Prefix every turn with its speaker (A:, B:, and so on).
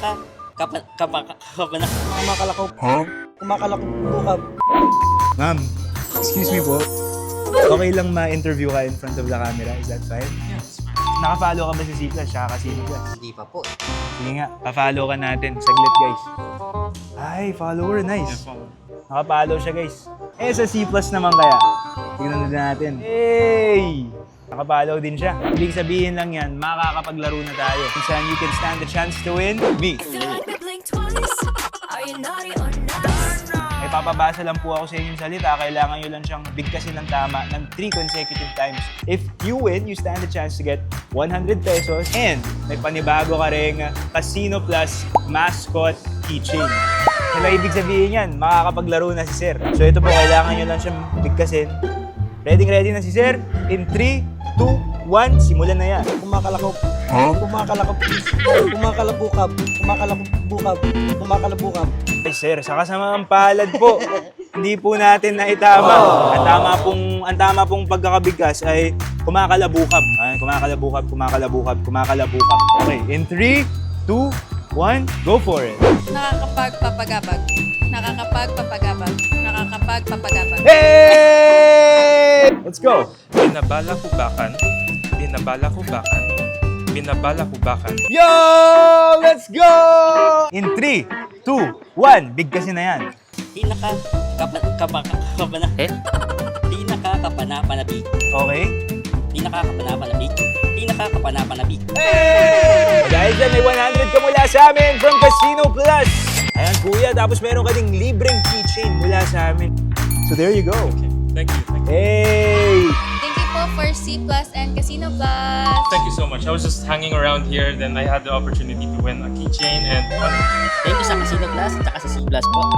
A: Kumakalakaw.
B: Kumakalakubukab.
C: Ma'am, excuse me po. Okay lang ma-interview ka in front of the camera? Is that fine?
A: Yes,
C: Naka-follow ka ba sa C+, tsaka ka C+?
A: Hindi pa po.
C: Sige nga, pa-follow ka natin. Saglit, guys. Ay, follower. Nice. Naka-follow siya, guys. Eh, sa C+, naman kaya. Tignan na natin. Hey! Naka-follow din siya. Ibig sabihin lang yan, makakapaglaro na tayo. Minsan, you can stand the chance to win. B.
D: Feel like I blink twice. Are you naughty or nice?
C: May papabasa lang po ako sa inyong salita. Kailangan nyo lang siyang bigkasin ng tama ng 3 consecutive times. If you win, you stand the chance to get 100 pesos and may panibago ka ring Casino Plus mascot keychain. Kaya ibig sabihin yan, makakapaglaro na si Sir. So ito po, kailangan nyo lang siyang bigkasin. Ready na si Sir? In 3, 2, 1, simulan na yan.
B: Kumakalakaw. Kumakalakaw. Kumakalabukab. Kumakalabukab. Kumakalabukab.
C: Ay Sir, sa kasamang palad po, hindi po natin naitama. Ang tama pong pagkakabigkas ay kumakalabukab. Ay, kumakalabukab. Okay, in 3, 2, 1, go for it.
E: Nakakapagpapagabag.
C: Hey! Let's go!
F: Binabalakubakan.
C: Yo! Let's go! In 3, 2, 1, bigkasin na yan.
A: Pinakakapanapanabi.
C: Okay?
A: Pinakakapanapanabi.
C: Hey! Dahil dyan, may 100 ka mula sa amin from Casino Plus. Ayan, kuya. Tapos meron ka ding libreng keychain mula sa amin. So there you go.
F: Thank you.
C: Hey!
E: Thank you po for C Plus and Casino Plus.
F: Thank you so much. I was just hanging around here, then I had the opportunity to win a keychain and
A: Thank you sa Casino Plus at sa C Plus po.